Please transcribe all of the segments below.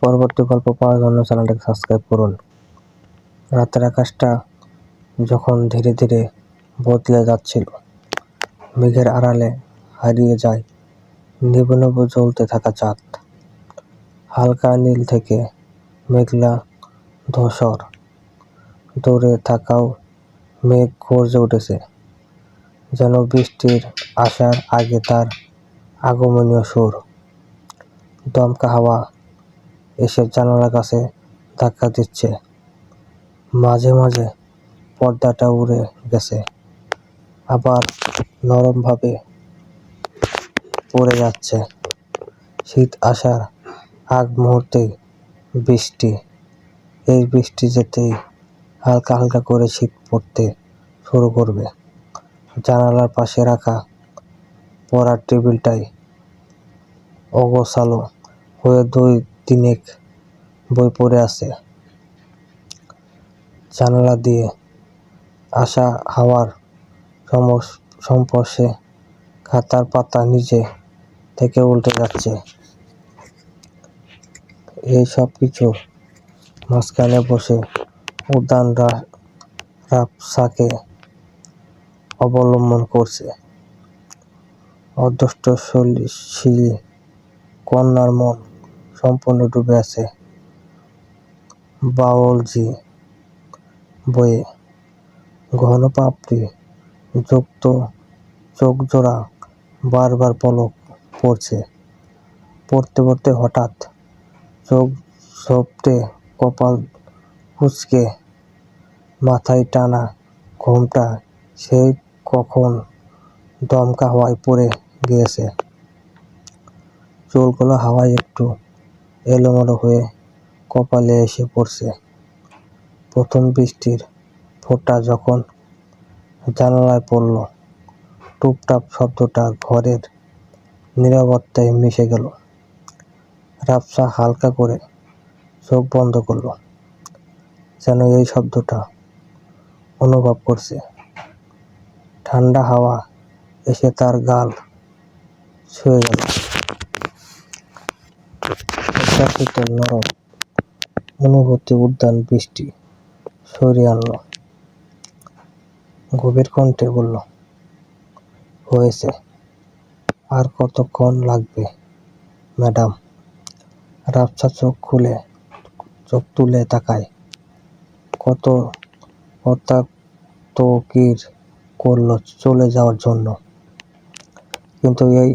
পরবর্তী গল্প পাওয়ার জন্য চ্যানেলটাকে সাবস্ক্রাইব করুন। রাতের আকাশটা যখন ধীরে ধীরে বদলে যাচ্ছিল, মেঘের আড়ালে হারিয়ে যায় নিভু নিভু জ্বলতে থাকা চাঁদ। হালকা নীল থেকে মেঘলা ধূসর দূরে থাকাও মেঘ গর্জে উঠেছে, যেন বৃষ্টির আসার আগে তার আগমনীয় সুর। দমকা হাওয়া এসে জানালার কাছে ধাক্কা দিচ্ছে, মাঝে মাঝে পর্দাটা উড়ে গেছে, আবার নরমভাবে পড়ে যাচ্ছে। শীত আসার আগ মুহূর্তেই বৃষ্টি, এই বৃষ্টি যেতেই হালকা হালকা করে শীত পড়তে শুরু করবে। জানালার পাশে রাখা পড়ার টেবিলটাই অগোছালো হয়ে 2-3 বই পড়ে আছে। জানালা দিয়ে আসা হাওয়ার সংস্পর্শে খাতার পাতা নিজে থেকে উল্টে যাচ্ছে। এই সব কিছুর মাঝখানে বসে উদ্যান রাফসাকে অবলম্বন করছে। অদৃষ্টশীলী কন্যার মন সম্পূর্ণ ডুবে আছে বাউলজি বইয়ে। ঘন পাপড়ি যুক্ত চোখজোড়া বারবার পলক পড়ছে। পড়তে পড়তে হঠাৎ চোখ ঝপটে কপাল কুঁচকে মাথায় টানা ঘোমটা সেই কখন দমকা হাওয়ায় পড়ে গিয়েছে। চুলগুলো হাওয়ায় একটু এলোমেলো হয়ে কপালে এসে পড়ছে। প্রথম বৃষ্টির ফোঁটা যখন জানালায় পড়ল, টুপটাপ শব্দটা ঘরের নীরবতায় মিশে গেল। রাফসা হালকা করে চোখ বন্ধ করল, যেন এই শব্দটা অনুভব করছে। ঠান্ডা হাওয়া এসে তার গাল ছুঁয়ে গেল। একটা শীতল নরম অনুভূতি উদ্যান বৃষ্টি সরিয়ে আনল। গভীর কণ্ঠে বলল, হয়েছে। আর কতক্ষণ লাগবে ম্যাডাম? রাফসা চোখ তুলে তাকায়। কথা তৌকির করলো চলে যাওয়ার জন্য, কিন্তু এই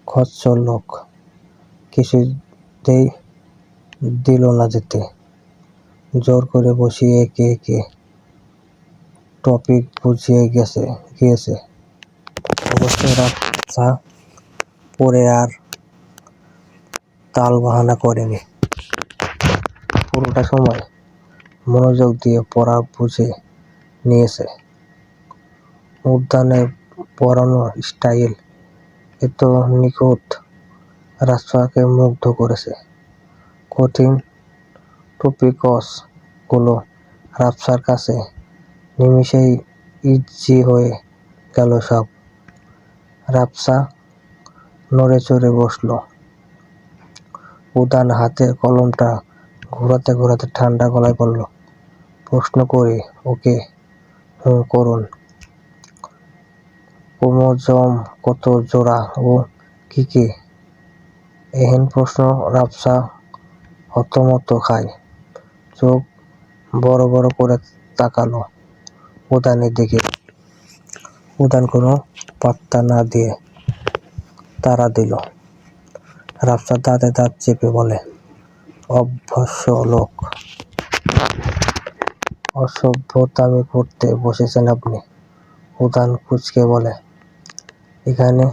খচ্চর লোক কিছুতেই দিল না যেতে। জোর করে বসিয়ে একে একে টপিক বুঝিয়ে গিয়েছে। অবশ্য রাফসা পড়ে আর তালবাহানা করেনি। পুরোটা সময় মনোযোগ দিয়ে পড়া বুঝে নিয়েছে। উদ্যানের পড়ানোর স্টাইল এত নিখুঁত, রাফসাকে মুগ্ধ করেছে। কঠিন টপিকস গুলো রাফসার কাছে নিমিষেই ইজি হয়ে গেল সব। রাফসা নড়ে চড়ে বসলো। উদ্যান হাতের কলমটা ঘোরাতে ঘোরাতে ঠান্ডা গলায় বলল, প্রশ্ন করি ওকে? করুন। ক্রোমোজোম কত জোড়া ও কি কি? এহেন প্রশ্ন রাফসা হতমত খায়। চোখ বড় বড় করে তাকালো উদ্যানের দিকে। উদ্যান কোনো পাত্তা না দিয়ে তাড়া দিল। রাফসা দাঁতে দাঁত চেপে বলে, অভ্যাস লোক। অসভ্যতামি করতে বসেছেন আপনি? উদ্যান কুঁচকে বলে, এখানে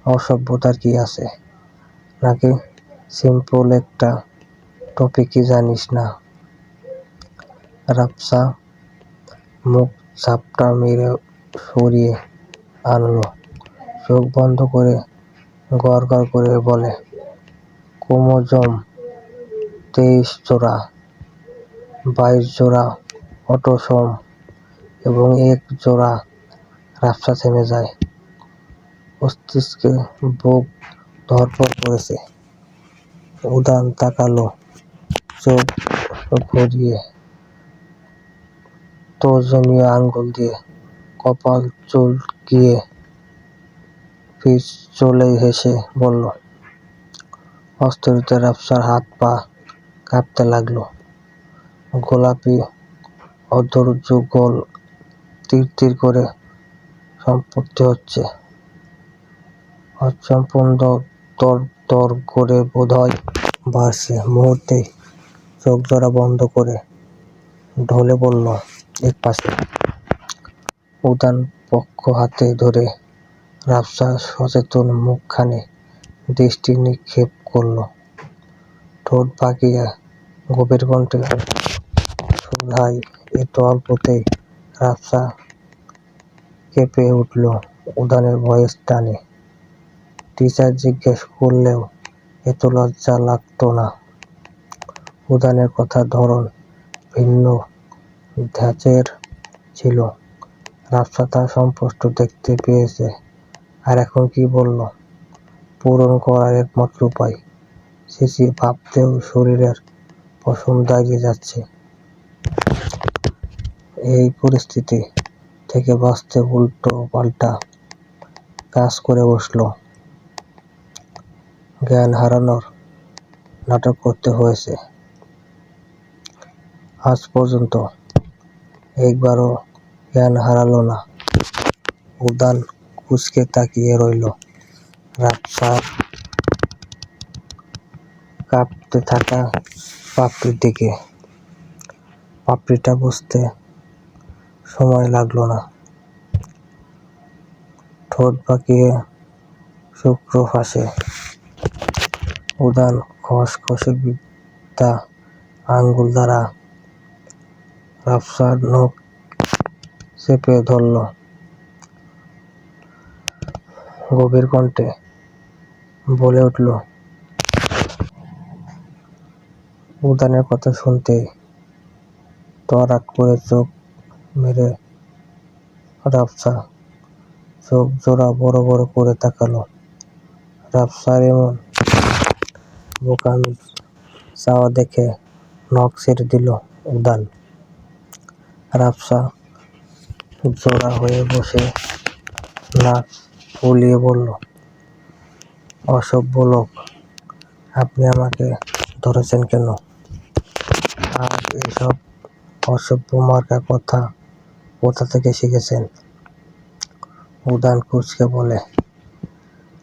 অসভ্যতার কি আছে? নাকি সিম্পল একটা টপিকই জানিস না? রাফসা মুখ ঝাপটা মেরে সরিয়ে আনলো। চোখ বন্ধ করে গড় গড় করে বলে, ক্রোমোজোম 23 জোড়া, 22 জোড়া অটোসোম এবং 1 জোড়া। রাফসা থেমে যায়। মস্তিষ্কে বুক ধড়ফড় করেছে। উদ্যান তাকালো চোখ ঘুরিয়ে তর্জনীয় আঙ্গুল দিয়ে কপাল চুলকিয়ে চলেই হেসে বলল। অস্থিরতায় রাফসার হাত পা কাঁপতে লাগলো। গোলাপি অধরযুগল তীর তীর করে সম্পত্তি হচ্ছে। অসম্পূর্ণ তর তর করে বোধহয় বাড়ছে। মুহূর্তেই চোখ জোড়া বন্ধ করে ঢলে পড়ল এক পাশে। উদান পক্ষ হাতে ধরে রাফসা সচেতন মুখখানে দৃষ্টি নিক্ষেপ করল। ঠোঁট বাঁকিয়ে গভীর কণ্ঠে শুধাই। এত অল্পতেই রাফসা কেঁপে উঠল উদানের ভয়েস টানে। টিচার জিজ্ঞেস করলেও এত লজ্জা লাগতো না। উদানের কথার ধরন ভিন্ন ধাঁচের ছিল। রাফসা তা স্পষ্ট দেখতে পেয়েছে। আর এখন কি বলল পূরণ করার একমাত্র উপায়। ছিছি, ভাবতেও শরীরের পশম দাঁড়িয়ে যাচ্ছে। এই পরিস্থিতি থেকে বাঁচতে উল্টো পাল্টা কাজ করে বসল। জ্ঞান হারানোর নাটক করতে হয়েছে। আজ পর্যন্ত একবারও জ্ঞান হারালো না। উদান কুঁচকে তাকিয়ে রইল রাফসার কাঁপতে থাকা পাপড়ির দিকে। পাপড়িটা বুঝতে সময় লাগলো না। ঠোঁট বাঁকিয়ে শুক্র ফাঁসে। উদান খসখসে বিদ্যা আঙ্গুল দ্বারা রাফসার নখ চেপে ধরল। গভীর কণ্ঠে বলে উঠল। উদানের কথা শুনতেই তড়াক করে চোখ মেরে রাফসা চোখ জোড়া বড় বড় করে তাকালো। রাফসার এমন বোকামি চাওয়া দেখে নখ ছেড়ে দিল উদান। রাফসা জোড়া হয়ে বসে নাক ফুলিয়ে বলল, অসভ্য লোক, আপনি আমাকে ধরেছেন কেন? আর এসব অসভ্য মার্কা কথা কোথা থেকে শিখেছেন? উদান কুঁচকে বলে,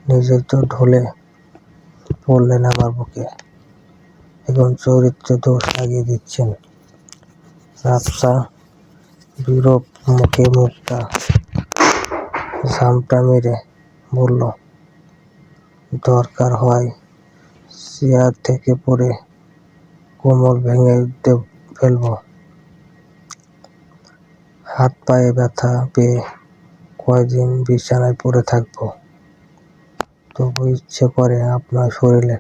নিজেই তো ঢলে পড়লেন আমার বুকে, এখন চরিত্রে দোষ লাগিয়ে দিচ্ছেন। রাফসা বিরূপ মুখে মুখটা ঝামটা মেরে বলল, দরকার হয় চেয়ার থেকে পড়ে কোমর ভেঙে ফেলব। হাত পায়ে ব্যথা পেয়ে কয়দিন বিছানায় পড়ে থাকবো। তবু ইচ্ছে করে আপনার শরীরে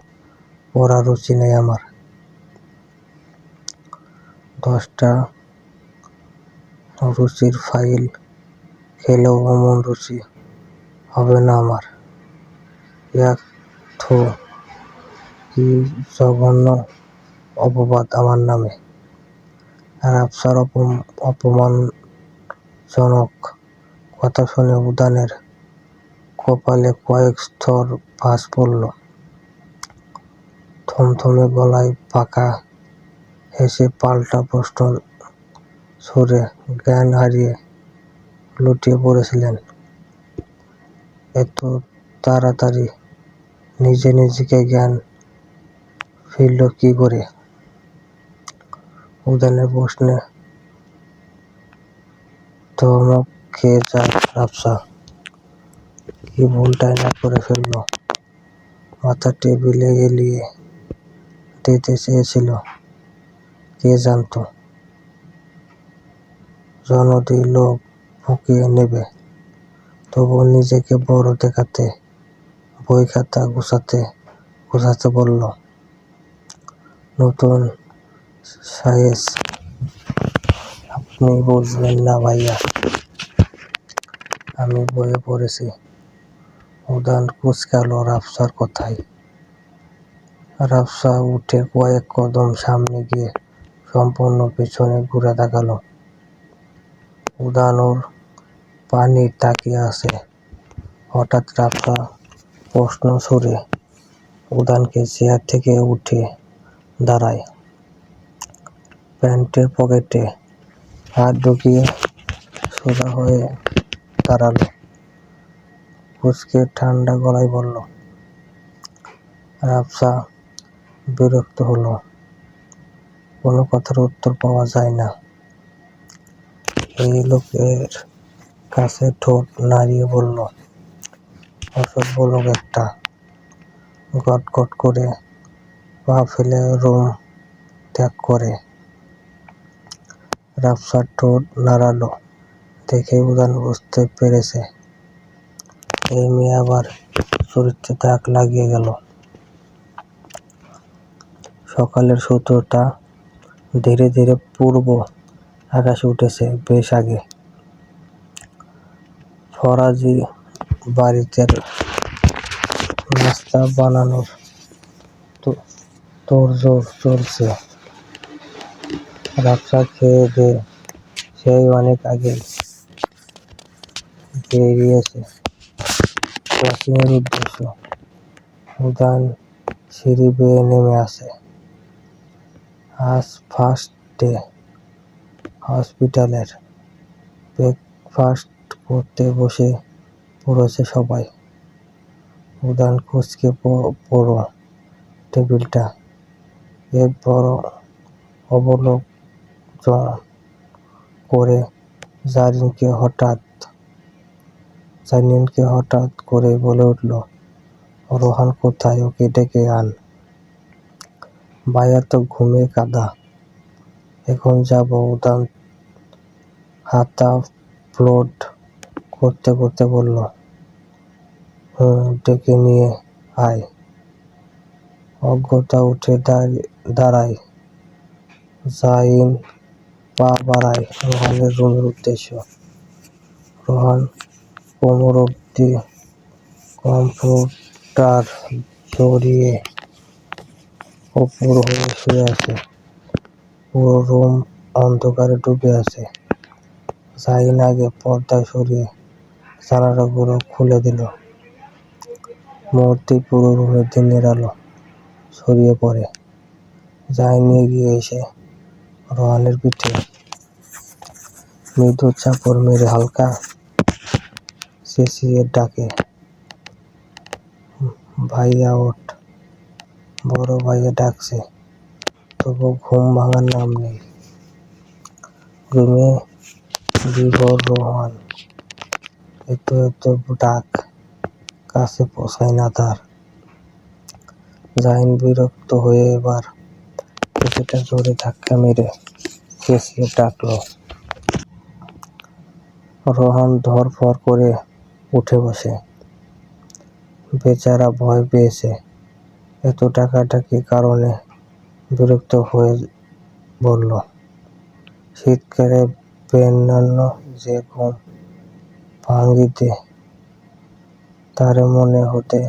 পড়ার রুচি নেই আমার। 10টা রুচির ফাইল খেলেও অমন রুচি হবে না আমার। এক থু, কি জঘন্য অপবাদ আমার নামে। রাফসার অপমানজনক কথা শুনে উদানের কপালে কয়েক স্তর ভাঁজ পড়ল। থমথমে গলায় পাকা হেসে পাল্টা প্রশ্ন ছুড়ে জ্ঞান হারিয়ে লুটিয়ে পড়েছিলেন। এত তাড়াতাড়ি নিজেকে জ্ঞান ফিরল কি করে? উদানের প্রশ্নে ধমক খেয়ে যায় রাফসা। কি ভুলটাই না করে ফেলল। মাথা টেবিলে এলিয়ে দিতে চেয়েছিল, কে জানতো জনদি লোক ফুঁকিয়ে নেবে। তবু নিজেকে বড় দেখাতে বই খাতা গোছাতে বলল। নতুন সায়েস আপনি বুঝবেন না ভাইয়া, আমি বইয়ে পড়েছি। উদান কুঁচকালো রাফসার কথায়। রাফসা উঠে কয়েক কদম সামনে গিয়ে সম্পূর্ণ পেছনে ঘুরে তাকালো। উদান ওর পানি তাকিয়ে আছে। হঠাৎ রাফসা প্রশ্ন সুরে উদানকে চেয়ার থেকে উঠে দাঁড়ায়। প্যান্টের পকেটে হাত ঢুকিয়ে সোজা হয়ে দাঁড়ালো। কুঁচকে ঠান্ডা গলায় বলল। রাফসা বিরক্ত হলো। কোনো কথার উত্তর পাওয়া যায় না। এই লোকের কাছে ঠোঁট নাড়িয়ে বলল, অসভ্য লোক একটা। গটগট করে পা ফেলে রুম ত্যাগ করে। রাফসা ঠোঁট নাড়ালো দেখে উদান বুঝতে পেরেছে এই মেয়ে আবার চরিত্রে দাগ লাগিয়ে গেল। সকালের সূর্যটা ধীরে ধীরে পূর্ব আকাশে উঠেছে বেশ আগে। ফরাজি বাড়িতে নাস্তা বানানোর তোড়জোড় চলছে। রাফসা খেয়ে দেয়ে সেই অনেক আগেই বেরিয়েছে কোচিংয়ের উদ্দেশ্য। উদান সিঁড়ি বেয়ে নেমে আসে। আজ ফার্স্ট ডে হসপিটালের। ব্রেকফাস্ট করতে বসে পড়েছে সবাই। উদান কুঁচকে পড়ো টেবিলটা। এক বড় অবলোকন করে জারিনকে হঠাৎ করে বলে উঠল, রোহান কোথায়? ওকে ডেকে আন। ভাইয়া তো ঘুমে কাঁদা। এখন যাব। উদান হাতা ফোল্ড করতে করতে বলল, ডেকে নিয়ে আয়। অজ্ঞতা উঠে দাঁড়ায়। জারিন পা বাড়ায় রোহানের রুমের উদ্দেশ্যে। রোহান কোমর অব্দি কম্পিউটার জড়িয়ে অপুর হয়ে শুয়ে আছে। পুরো রুম অন্ধকারে ডুবে আছে। জারিন আগে পর্দা সরিয়ে জানালাগুলো খুলে দিল। মুহূর্তেই পুরো রুমে দিনের আলো ছড়িয়ে পড়ে। জারিন এগিয়ে এসে রোহানের পিঠে মৃদু চাপড় মেরে হালকা চেঁচিয়ে ডাকে, ভাইয়া ওঠ। বড় ভাইয়া ডাকছে, তবু ঘুম ভাঙার নাম নেই। রুমে বিভোর রোহান। এত ডাক কাছে পৌঁছায় না তার। জারিন বিরক্ত হয়ে এবার কিছুটা জোরে ধাক্কা মেরে চেঁচিয়ে ডাকল। রোহান ধড়ফড় করে উঠে বসে। বেচারা ভয় পেয়েছে। এত ডাকাডাকির কারণে বিরক্ত হয়ে বলল, শীতকালে বেনান্ন যে ঘুম ভাঙিতে তারে মনে হতে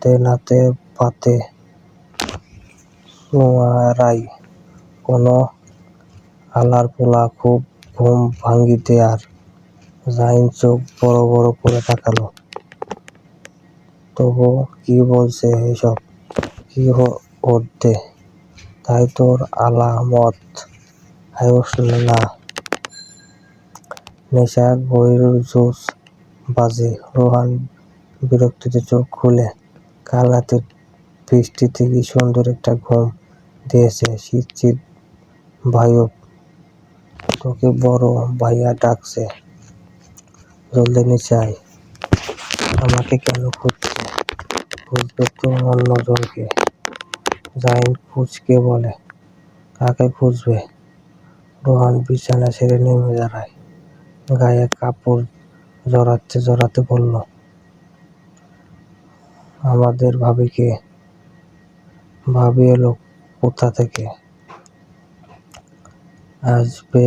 দে নাতে পাতে চুয়ারাই কোনো আলার পোলা খুব ঘুম ভাঙিতে আর। জারিন চোখ বড় বড় করে তাকালো। তবু কি বলছে এসব? কি হদ্দে? তাই তোর আলামত আয়ুষ না নেশার বইয়ের জোশ বাজে। রোহান বিরক্তিতে চোখ খুলে কাল রাতের বৃষ্টিতে কি সুন্দর একটা ঘুম দিয়েছে। শীত ভাইব। তোকে বড় ভাইয়া ডাকছে, জলদি নিচে আয়। আমাকে কেন খুঁজছে? খুঁজবে তো অন্যজনকে। জারিন কুঁচকে বলে, কাকে খুঁজবে? রোহান বিছানা ছেড়ে নেমে দাঁড়ায়। গায়ে কাপড় জড়াতে বলল, আমাদের ভাবিকে। ভাবি এলো কোথা থেকে? আসবে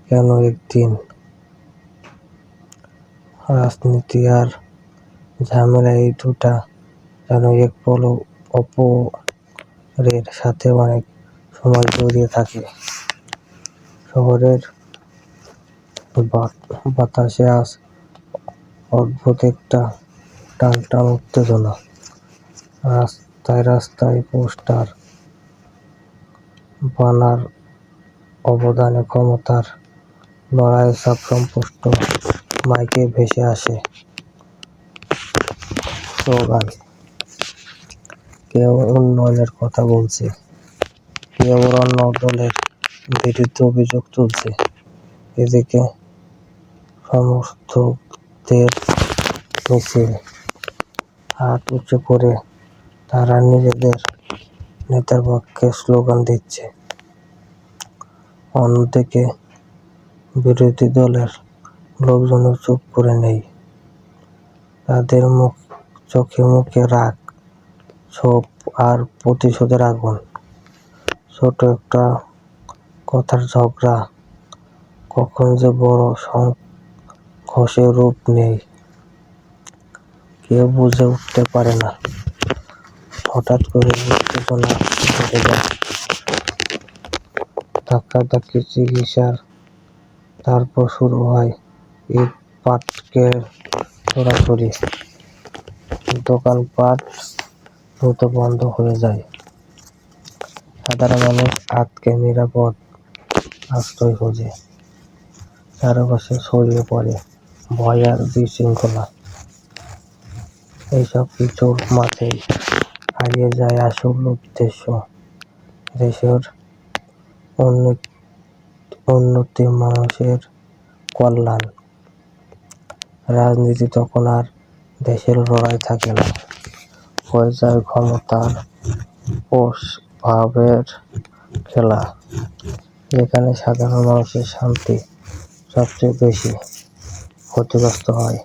কেন একদিন? রাজনীতি আর ঝামেলা এই দুটা যেন এক রের সাথে অনেক সময় জড়িয়ে থাকে। শহরের বাতাসে আজ অদ্ভুত একটা টানটান উত্তেজনা। রাস্তায় রাস্তায় পোস্টার, বানার, অবদানে ক্ষমতার লড়াইয়ের ছাপসম্পষ্ট মাইকে ভেসে আসে স্লোগান। কেউ উন্নয়নের কথা বলছে, কেউ অন্য দলের বিরুদ্ধে অভিযোগ তুলছে। এদিকে সমর্থকদের মিছিল, হাত উঁচু করে তারা নিজেদের নেতার পক্ষে স্লোগান দিচ্ছে। অন্যদিকে বিরোধী দলের লোকজনও চুপ করে নেই। তাদের চোখে মুখে রাগ, ক্ষোভ আর প্রতিশোধের আগুন। ছোট একটা কথার ঝগড়া কখন যে বড় সংঘর্ষের রূপ নেয় কেউ বুঝে উঠতে পারে না। হঠাৎ করে উত্তেজনা বেড়ে যায়, ধাক্কাধাক্কি, চিৎকার, তারপর শুরু হয় ইট পাটকেল ছোড়াছুড়ি। দোকানপাট দ্রুত বন্ধ হয়ে যায়। সাধারণ মানুষ আটকে নিরাপদ আশ্রয় খোঁজে। চারপাশে ছড়িয়ে পড়ে ভয় আর বিশৃঙ্খলা। এইসব কিছুর মাঝেই হারিয়ে যায় আসল উদ্দেশ্য, দেশের উন্নতি, মানুষের কল্যাণ। রাজনীতি তখন আর দেশের লড়াই থাকে না, হয়ে যায় ক্ষমতার প্রভাবের খেলা, যেখানে সাধারণ মানুষের শান্তি সবচেয়ে বেশি ক্ষতিগ্রস্ত হয়।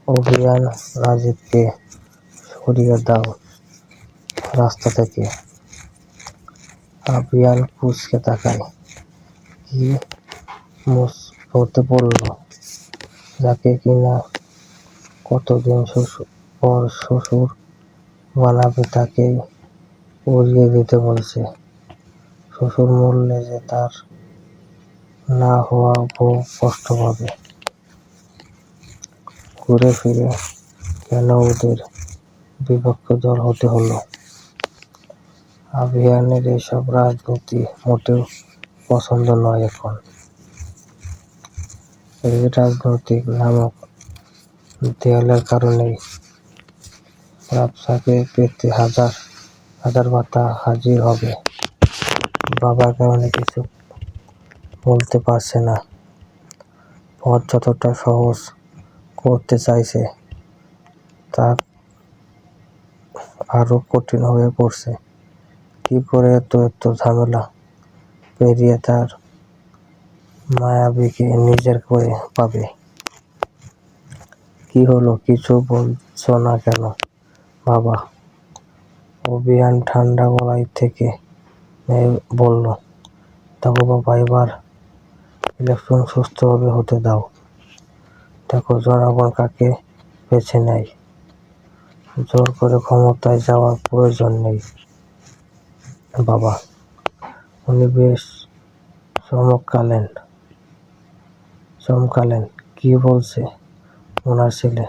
অভিযান রাজীবকে সরিয়ে দাও রাস্তা থেকে। আভিয়ান কুঁচকে তাকায়। কি মুসিবতে পড়ল? যাকে কিনা কতদিন পর শ্বশুর বানাবে তাকেই উড়িয়ে দিতে বলছে। শ্বশুর মরলে যে তার না হওয়া বউ কষ্ট পাবে। ঘুরে ফিরে কেন ওদের বিপক্ষ দল হতে হলো? আভিয়ানের এসব রাজনীতি মোটেও পছন্দ নয় এখন। এই রাজনৈতিক নামক দেয়ালের কারণেই রাবসাকে পেতে হাজার হাজার বাধা হাজির হবে। বাবার কারণে কিছু বলতে পারছে না। পথ যতটা সহজ করতে চাইছে তা আরো কঠিন হয়ে পড়ছে। কি করে এত ঝামেলা পেরিয়ে তার মায়াবীকে নিজের করে পাবে? কি হলো, কিছু বলছো না কেন বাবা? অভিয়ান ঠান্ডা গলায় থেকে বলল, দেখো বাবা, এবার ইলেকশন সুষ্ঠুভাবে হতে দাও। দেখো জনগণ কাকে বেছে নেয়। জোর করে ক্ষমতায় যাওয়ার প্রয়োজন নেই বাবা। উনি বেশ চমকালেন। কি বলছে ওনার ছেলে?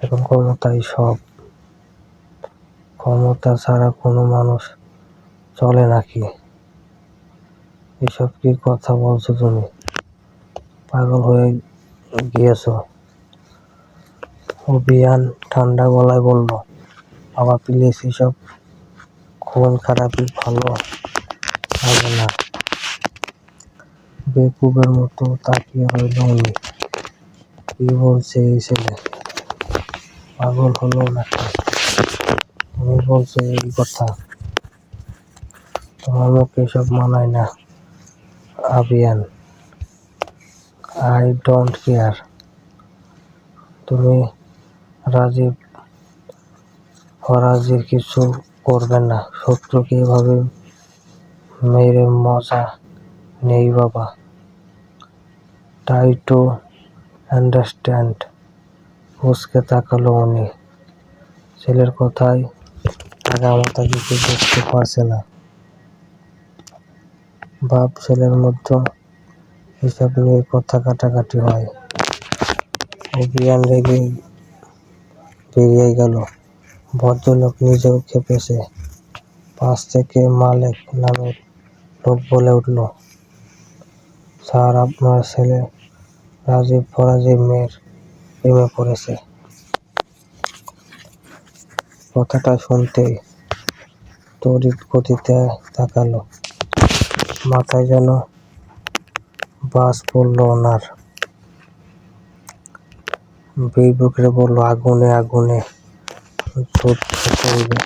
এখন ক্ষমতাই সব। ক্ষমতা ছাড়া কোনো মানুষ চলে নাকি? এসব কি কথা বলছো তুমি? পাগল হয়ে গিয়েছো? অভিয়ান ঠান্ডা গলায় বলল, বাবা প্লিজ, এসব খুন খারাপি ভালো লাগে না। বেকুবের মতো তাকিয়ে রইল উনি। কি বলছে এই ছেলে? পাগল হলো নাকি? তুমি বলছো এই কথা? তোমার মুখে এসব মানায় না আভিয়ান। I don't care. তুমি রাজীব ফরাজির কিছু করবে না। শত্রুকে এভাবে মেরে মজা নেই বাবা। Try to understand. কুঁচকে তাকালো উনি। ছেলের কথায় আগামাথা কিছু বুঝতে পারছে না। বাপ ছেলের মধ্যে হিসাব নিয়ে কথা কাটাকাটি হয়। অভিয়ান রেগে বেরিয়ে গেল। ভদ্রলোক নিজেও খেপেছে। পাশ থেকে মালেক নামের লোক বলে উঠল, স্যার, আপনার ছেলে রাজীব ফরাজির মেয়ের প্রেমে পড়েছে। কথাটা শুনতেই তড়িৎ গতিতে তাকালো। মাথায় যেন বাজ পড়ল ওনার। বিড়বিড় করে বলল, আগুনে আগুনে যুদ্ধ করবে।